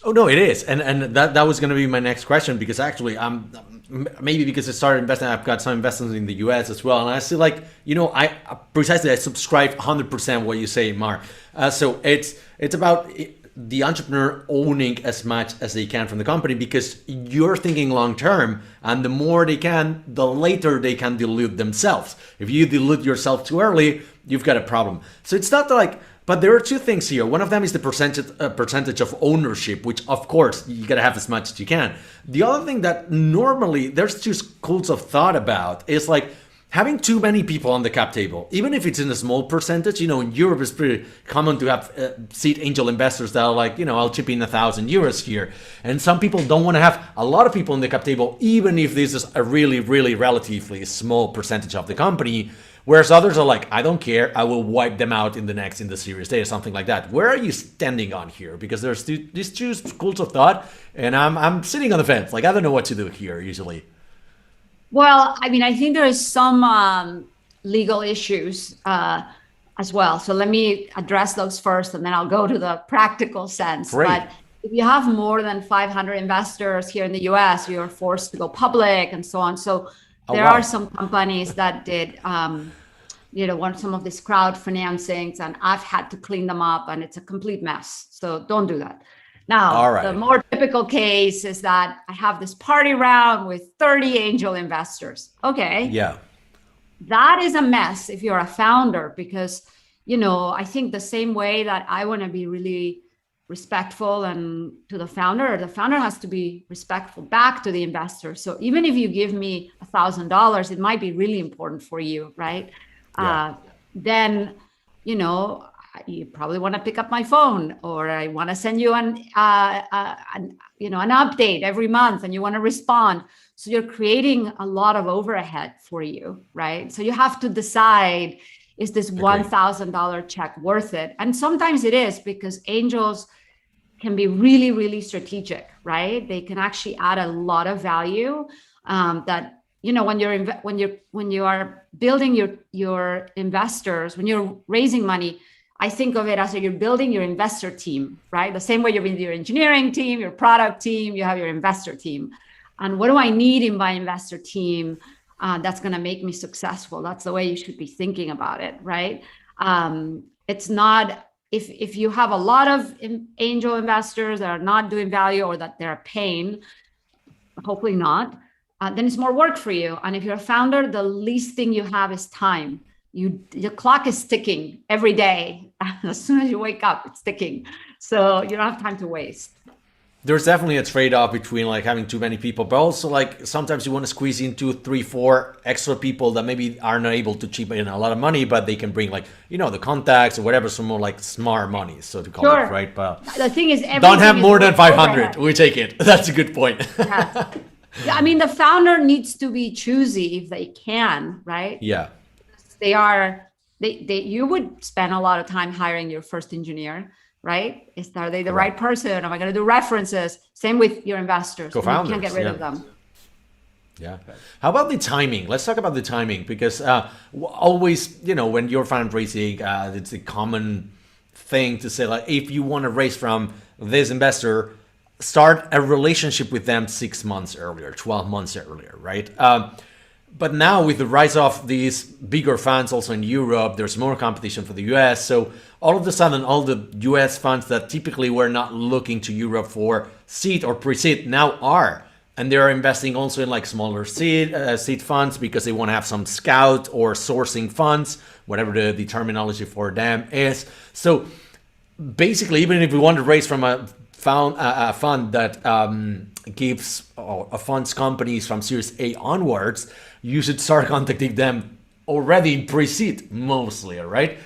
Oh no, it is, and that was going to be my next question, because actually maybe because I started investing, I've got some investments in the US as well, and I feel like, I subscribe 100% what you say, Mar. So it's about the entrepreneur owning as much as they can from the company, because you're thinking long term, and the more they can, the later they can dilute themselves. If you dilute yourself too early, you've got a problem. So it's not like, but there are two things here. One of them is the percentage of ownership, which of course you gotta have as much as you can. The other thing that normally there's two schools of thought about is like having too many people on the cap table, even if it's in a small percentage. In Europe it's pretty common to have seed angel investors that are like, I'll chip in 1,000 euros here. And some people don't want to have a lot of people on the cap table, even if this is a really, really relatively small percentage of the company. Whereas others are like, I don't care, I will wipe them out in the Series A or something like that. Where are you standing on here? Because there's these two schools of thought, and I'm sitting on the fence. Like, I don't know what to do here usually. Well, I mean, I think there is some legal issues as well. So let me address those first, and then I'll go to the practical sense. Great. But if you have more than 500 investors here in the US, you're forced to go public and so on. So there are some companies that did, want some of these crowd financings, and I've had to clean them up, and it's a complete mess. So don't do that. Now, the more typical case is that I have this party round with 30 angel investors. Okay. Yeah. That is a mess if you're a founder, because, I think the same way that I want to be really respectful and to the founder has to be respectful back to the investor. So even if you give me $1,000, it might be really important for you, right? Yeah. Then, you probably want to pick up my phone, or I want to send you an update every month, and you want to respond. So you're creating a lot of overhead for you, right? So you have to decide, is this $1,000 check worth it? And sometimes it is, because angels can be really, really strategic, right? They can actually add a lot of value that, when you are building your investors, when you're raising money, I think of it as you're building your investor team, right? The same way you're building your engineering team, your product team, you have your investor team. And what do I need in my investor team that's going to make me successful? That's the way you should be thinking about it, right? It's not, if you have a lot of angel investors that are not doing value, or that they're a pain, hopefully not, then it's more work for you. And if you're a founder, the least thing you have is time. Your clock is ticking every day. As soon as you wake up, it's ticking. So you don't have time to waste. There's definitely a trade-off between like having too many people, but also like sometimes you want to squeeze in 2, 3, 4 extra people that maybe are not able to chip in a lot of money, but they can bring like, the contacts or whatever, some more like smart money, so to call it, right? But the thing is, don't have more than 500. We take it. That's a good point. Yeah, I mean, the founder needs to be choosy if they can, right? Yeah. You would spend a lot of time hiring your first engineer, right? Are they the right person? Am I going to do references? Same with your investors. Co-founders. You can't get rid of them. Yeah. How about the timing? Let's talk about the timing, because always, when you're fundraising, it's a common thing to say, like, if you want to raise from this investor, start a relationship with them 6 months earlier, 12 months earlier, right? But now with the rise of these bigger funds also in Europe, there's more competition for the US. So all of a sudden, all the US funds that typically were not looking to Europe for seed or pre-seed now are. And they're investing also in like smaller seed funds because they want to have some scout or sourcing funds, whatever the terminology for them is. So basically, even if we want to raise from a fund that gives funds companies from Series A onwards, you should start contacting them already in pre-seed mostly, right?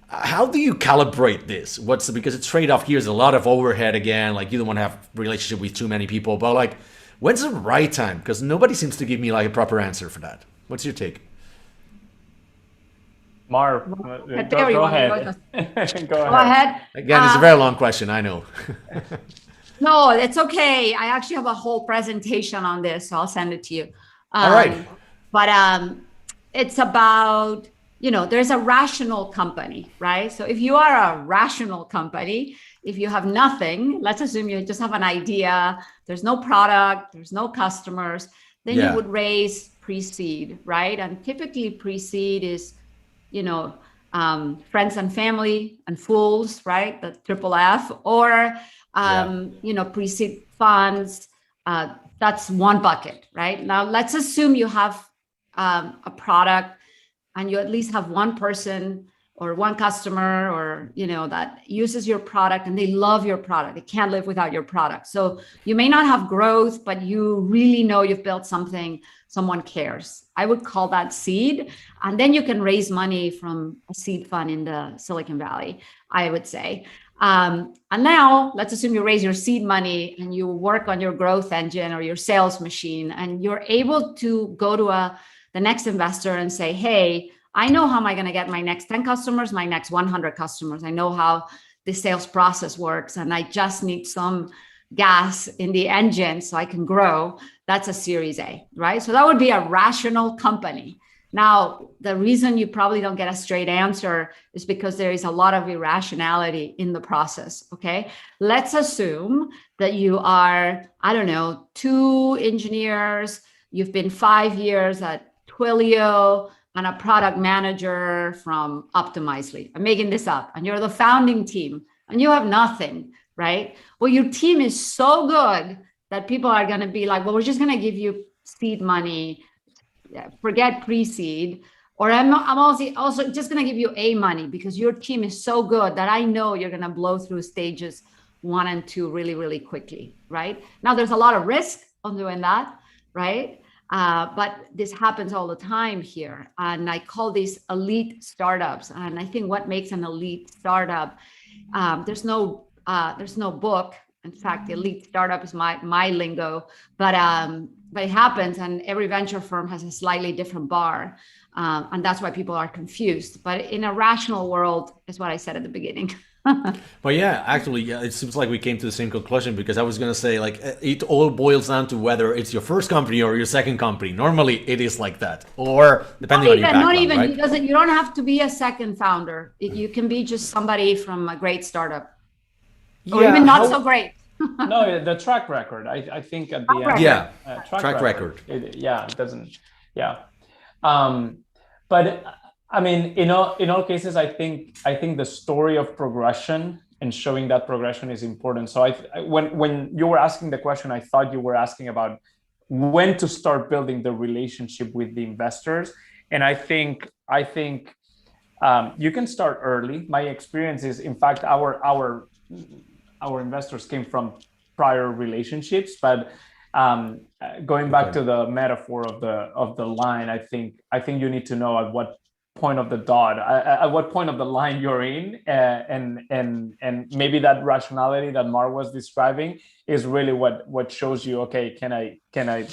How do you calibrate this? Because it's trade-off here is a lot of overhead again. Like you don't want to have relationship with too many people, but like when's the right time? Because nobody seems to give me like a proper answer for that. What's your take? Mar, go ahead. Go ahead. Again, it's a very long question, I know. No, it's okay. I actually have a whole presentation on this, so I'll send it to you. All right. But it's about, there's a rational company, right? So if you are a rational company, if you have nothing, let's assume you just have an idea, there's no product, there's no customers, then you would raise pre-seed, right? And typically pre-seed is, friends and family and fools, right? The triple F, or, pre-seed funds. That's one bucket, right? Now let's assume you have a product and you at least have one person or one customer or, that uses your product and they love your product. They can't live without your product. So you may not have growth, but you really know you've built something someone cares. I would call that seed. And then you can raise money from a seed fund in the Silicon Valley, I would say. And now let's assume you raise your seed money and you work on your growth engine or your sales machine, and you're able to go to the next investor and say, hey, I know how am I going to get my next 10 customers, my next 100 customers. I know how the sales process works, and I just need some gas in the engine so I can grow. That's a Series A, right? So that would be a rational company. Now, the reason you probably don't get a straight answer is because there is a lot of irrationality in the process, okay? Let's assume that you are, 2 engineers, you've been 5 years at Twilio, and a product manager from Optimizely. I'm making this up. And you're the founding team and you have nothing, right? Well, your team is so good that people are going to be like, well, we're just going to give you seed money, forget pre-seed, or I'm also just going to give you A money because your team is so good that I know you're going to blow through stages 1 and 2 really, really quickly, right? Now, there's a lot of risk on doing that, right? But this happens all the time here. And I call these elite startups. And I think what makes an elite startup, there's no book. In fact, the elite startup is my lingo, but it happens, and every venture firm has a slightly different bar. And that's why people are confused. But in a rational world, is what I said at the beginning. But yeah, actually, it seems like we came to the same conclusion, because I was going to say, like, it all boils down to whether it's your first company or your second company. Normally, it is like that, or depending on your background, right? You don't have to be a second founder. You can be just somebody from a great startup, or even not so great. No, the track record. I think at the end, track record. It doesn't. Yeah, but. I mean, in all cases, I think the story of progression and showing that progression is important. So when you were asking the question, I thought you were asking about when to start building the relationship with the investors. And I think you can start early. My experience is, in fact, our investors came from prior relationships, but going back to the metaphor of the line, I think you need to know at what point of the dot, at what point of the line you're in, and maybe that rationality that Mar was describing is really what shows you, okay, can I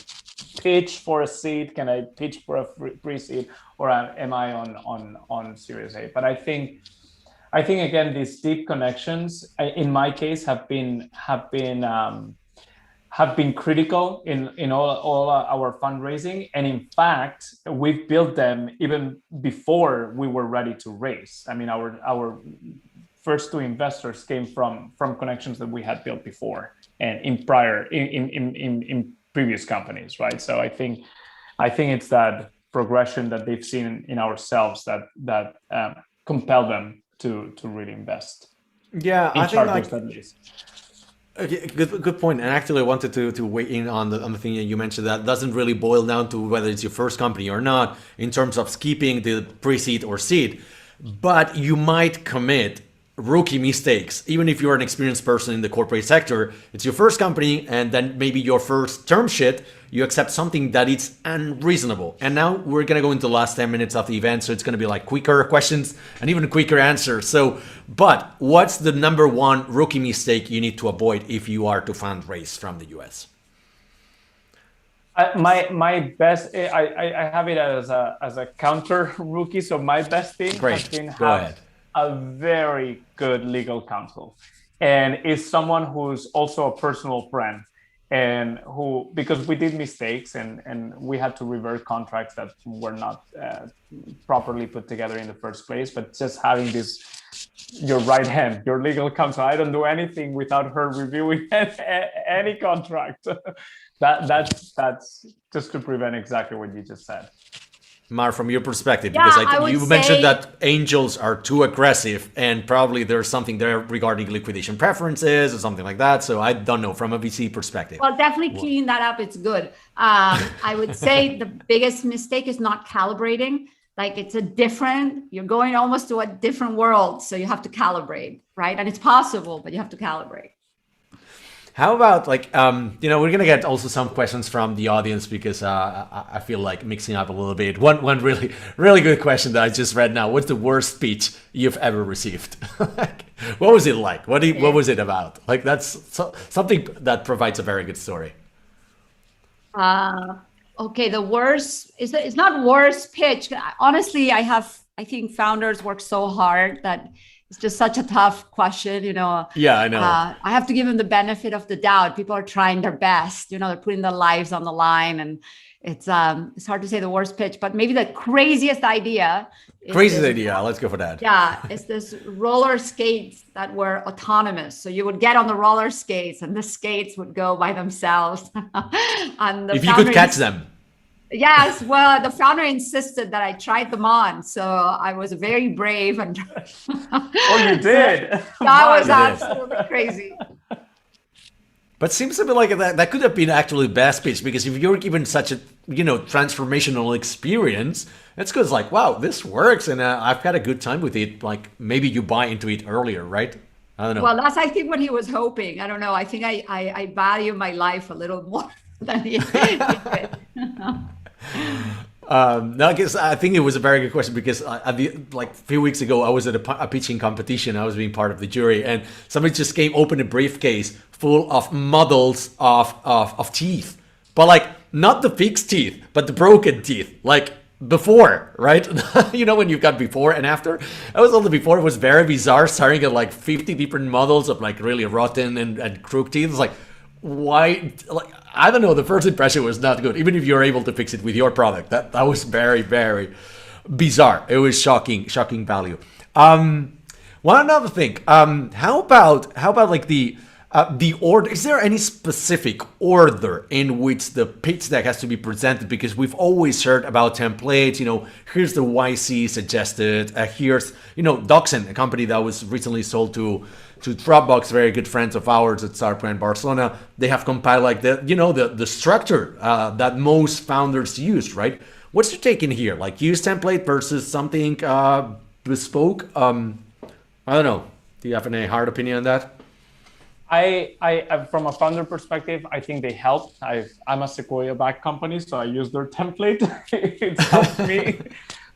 pitch for a seed, can I pitch for a pre-seed, or am I on Series A? But I think again, these deep connections, in my case, have been critical in all our fundraising. And in fact, we've built them even before we were ready to raise. I mean, our first 2 investors came from connections that we had built before and in previous companies, right? So I think it's that progression that they've seen in ourselves that compel them to really invest. Yeah, in I think Chartboost at least. Okay, good point. And actually, I wanted to weigh in on the thing that you mentioned that doesn't really boil down to whether it's your first company or not in terms of skipping the pre-seed or seed, but you might commit rookie mistakes. Even if you're an experienced person in the corporate sector, it's your first company, and then maybe your first term sheet, you accept something that it's unreasonable. And now we're gonna go into the last 10 minutes of the event, so it's gonna be like quicker questions and even quicker answers. So, but what's the number one rookie mistake you need to avoid if you are to fundraise from the US? My best, I have it as a counter rookie. So my best thing has been have a very good legal counsel, and is someone who's also a personal friend, and who, because we did mistakes and we had to revert contracts that were not properly put together in the first place. But just having this, your right hand, your legal counsel, I don't do anything without her reviewing any contract. That's just to prevent exactly what you just said. Mar, from your perspective, because you mentioned that angels are too aggressive, and probably there's something there regarding liquidation preferences or something like that. So I don't know from a VC perspective. Well, definitely clean that up. It's good. I would say the biggest mistake is not calibrating. Like you're going almost to a different world. So you have to calibrate, right? And it's possible, but you have to calibrate. How about we're going to get also some questions from the audience, because I feel like mixing up a little bit. One really, really good question that I just read now. What's the worst speech you've ever received? What was it like? What was it about? Like, that's something that provides a very good story. Okay, the worst is it's not worst pitch. Honestly, I think founders work so hard that it's just such a tough question, Yeah, I know. I have to give them the benefit of the doubt. People are trying their best, they're putting their lives on the line, and it's hard to say the worst pitch, but maybe the craziest idea. Let's go for that. Yeah, it's this roller skates that were autonomous. So you would get on the roller skates, and the skates would go by themselves. And if you could catch them. Yes, well, the founder insisted that I tried them on, so I was very brave. And oh, you did? That was absolutely crazy. But seems to be like that could have been actually best pitch, because if you're given such a transformational experience, it's because like, wow, this works, and I've had a good time with it. Like, maybe you buy into it earlier, right? I don't know. Well, that's, I think, what he was hoping. I don't know. I think I value my life a little more than he did. No, I guess I think it was a very good question, because a few weeks ago I was at a pitching competition. I was being part of the jury, and somebody just came open a briefcase full of models of teeth, but like not the fixed teeth, but the broken teeth, like before, right? When you've got before and after. That was all the before. It was very bizarre, staring at like 50 different models of like really rotten and crooked teeth. It's like, why? Like, I don't know. The first impression was not good, even if you're able to fix it with your product. That was very, very bizarre. It was shocking value. One another thing. How about like the order? Is there any specific order in which the pitch deck has to be presented? Because we've always heard about templates. Here's the YC suggested. Here's Doxen, a company that was recently sold to Dropbox, very good friends of ours at Startplan Barcelona. They have compiled like the structure that most founders use, right? What's your take in here? Like, use template versus something bespoke? I don't know. Do you have any hard opinion on that? I from a founder perspective, I think they help. I'm a Sequoia-backed company, so I use their template. It's helped me.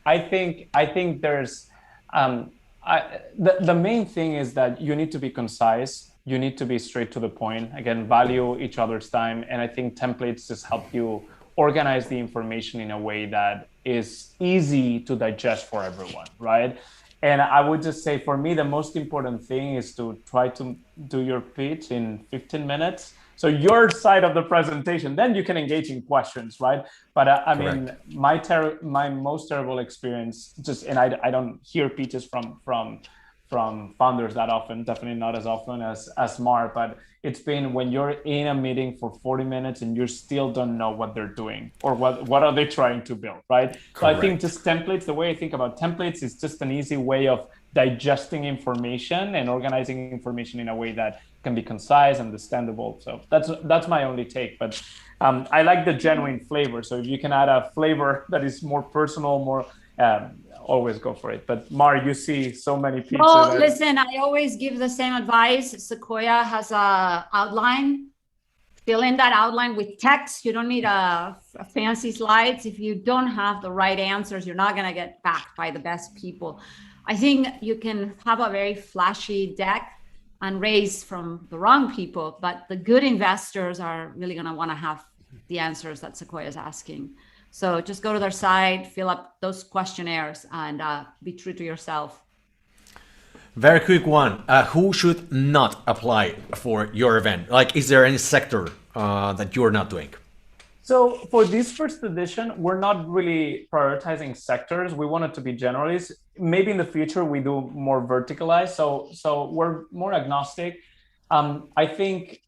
I think there's the main thing is that you need to be concise. You need to be straight to the point. Again, value each other's time. And I think templates just help you organize the information in a way that is easy to digest for everyone, right? And I would just say, for me, the most important thing is to try to do your pitch in 15 minutes. So your side of the presentation, then you can engage in questions, right? But I mean, my most terrible experience, and I don't hear pitches from from founders that often, definitely not as often as Mar, but it's been when you're in a meeting for 40 minutes and you still don't know what they're doing or what are they trying to build, right? So I think just templates, the way I think about templates is just an easy way of digesting information and organizing information in a way that can be concise, understandable. So that's my only take, but I like the genuine flavor. So if you can add a flavor that is more personal, more always go for it. But Mar, you see so many people. Well, listen, I always give the same advice. Sequoia has a outline. Fill in that outline with text. You don't need a fancy slides. If you don't have the right answers, you're not going to get backed by the best people. I think you can have a very flashy deck and raise from the wrong people, but the good investors are really going to want to have the answers that Sequoia is asking. So just go to their site, fill up those questionnaires, and be true to yourself. Very quick one. Who should not apply for your event? Like, is there any sector that you're not doing? So for this first edition, we're not really prioritizing sectors. We want it to be generalist. Maybe in the future we do more verticalized. So we're more agnostic. I think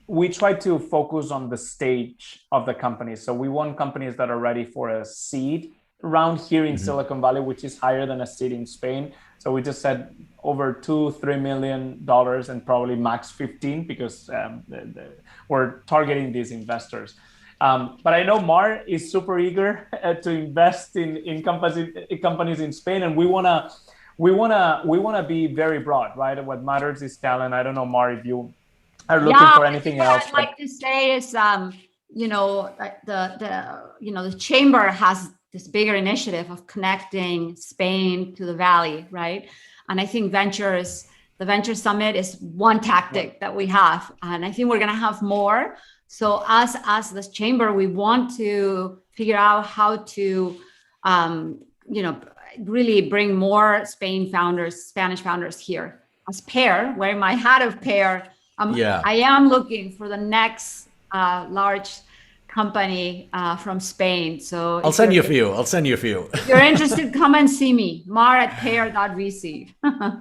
we try to focus on the stage of the company. So we want companies that are ready for a seed round here in Silicon Valley, which is higher than a seed in Spain. So we just said over $2-3 million and probably max 15 because we're targeting these investors. But I know Mar is super eager to invest in companies in Spain, and we wanna be very broad, right? What matters is talent. I don't know, Mar, if you are looking for anything else. What I'd like to say is, the chamber has this bigger initiative of connecting Spain to the Valley, right? And I think the Venture Summit is one tactic that we have, and I think we're going to have more. So as this chamber, we want to figure out how to, really bring more Spanish founders here. As Pear, wearing my hat of Pear, I am looking for the next large company from Spain. So I'll send you a few. If you're interested, come and see me, mar@pear.vc.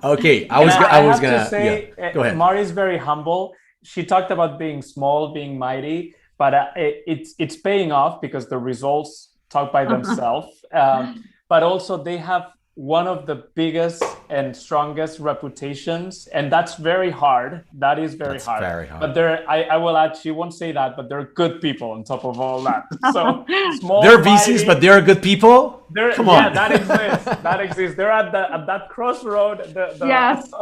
Okay, I was gonna say, go ahead. Mar is very humble. She talked about being small, being mighty, but it's paying off because the results talk by themselves. But also they have one of the biggest and strongest reputations, and that's very hard. That is very hard. But I will add, she won't say that, but they're good people on top of all that. So small. They're VCs, but they're good people. Come on. Yeah, that exists. That exists. They're at that crossroad. Yes.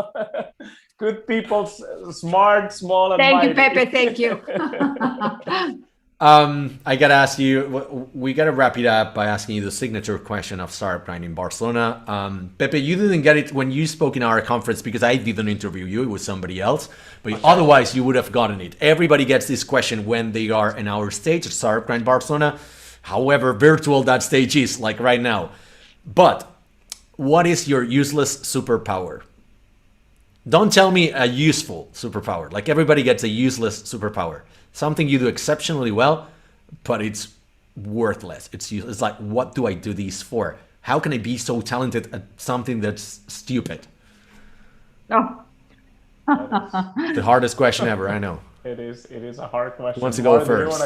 Good people, smart, small, and Thank mighty. you, Pepe. Thank you. I gotta ask you. We gotta wrap it up by asking you the signature question of Startup Grind in Barcelona. Pepe, you didn't get it when you spoke in our conference because I didn't interview you. It was somebody else. But otherwise, you would have gotten it. Everybody gets this question when they are in our stage at Startup Grind Barcelona. However virtual that stage is, like right now. But what is your useless superpower? Don't tell me a useful superpower. Like everybody gets a useless superpower. Something you do exceptionally well, but it's worthless. It's like, what do I do these for? How can I be so talented at something that's stupid? Oh. The hardest question ever, I know. It is a hard question. Who wants to go first?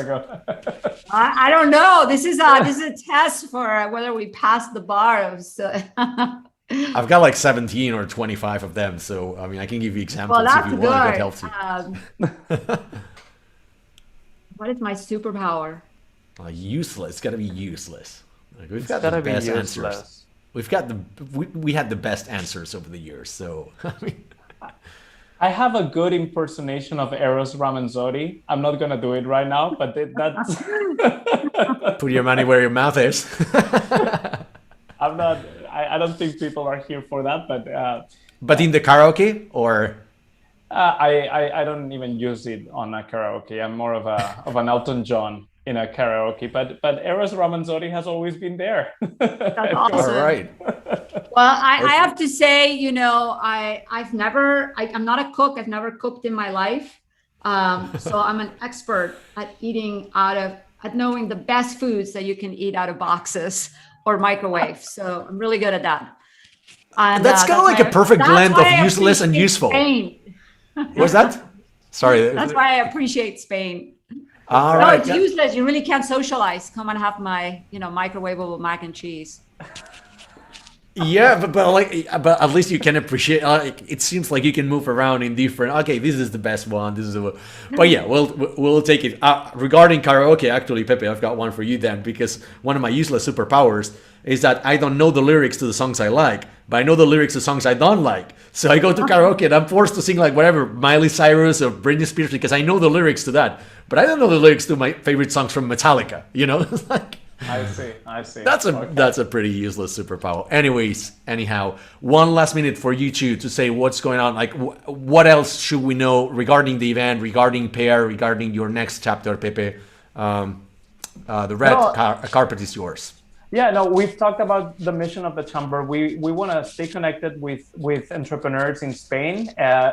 I don't know. This is a test for whether we pass the bar. I've got like 17 or 25 of them, so I mean I can give you examples if you want. That helps you. What is my superpower? Useless. It's got to be useless. Like, we've got the best answers. We had the best answers over the years. So I mean, I have a good impersonation of Eros Ramazzotti. I'm not gonna do it right now, but that's. Put your money where your mouth is. I'm not. I don't think people are here for that, but. But in the karaoke, or. I don't even use it on a karaoke. I'm more of an Elton John in a karaoke, but Eros Ramazzotti has always been there. That's awesome. All right. Well, I have to say, I'm not a cook. I've never cooked in my life. So I'm an expert at knowing the best foods that you can eat out of boxes or microwaves. So I'm really good at that. And, That's kind of like a perfect blend of useless and useful. Spain. What's that? Sorry. That's why I appreciate Spain. All No, right. it's useless. You really can't socialize. Come and have my, microwavable mac and cheese. Yeah, but at least you can appreciate. It seems like you can move around in different. Okay, this is the best one. This is the. But yeah, we'll take it. Regarding karaoke, actually, Pepe, I've got one for you then, because one of my useless superpowers is that I don't know the lyrics to the songs I like, but I know the lyrics to songs I don't like. So I go to karaoke and I'm forced to sing like whatever Miley Cyrus or Britney Spears because I know the lyrics to that, but I don't know the lyrics to my favorite songs from Metallica. It's like. I see. That's a pretty useless superpower. Anyhow, one last minute for you two to say what's going on. Like, what else should we know regarding the event, regarding Pear, regarding your next chapter, Pepe? The red carpet is yours. Yeah, no, we've talked about the mission of the chamber. We want to stay connected with entrepreneurs in Spain,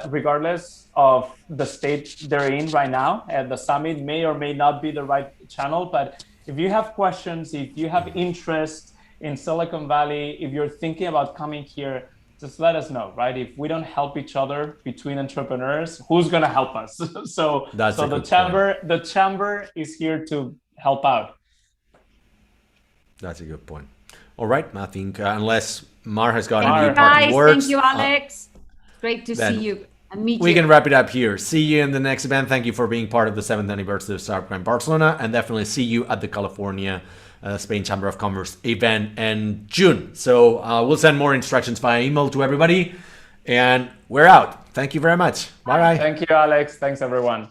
regardless of the state they're in right now. The summit may or may not be the right channel, but if you have questions, if you have interest in Silicon Valley, if you're thinking about coming here, just let us know, right? If we don't help each other between entrepreneurs, who's going to help us? So the chamber is here to help out. That's a good point. All right, I think unless Mar has got any guys, parting words. thank you, Alex. Great to see you and meet you. We can wrap it up here. See you in the next event. Thank you for being part of the 7th anniversary of Startup Barcelona, and definitely see you at the California Spain Chamber of Commerce event in June. So we'll send more instructions via email to everybody, and we're out. Thank you very much. Bye. Thank you, Alex. Thanks, everyone.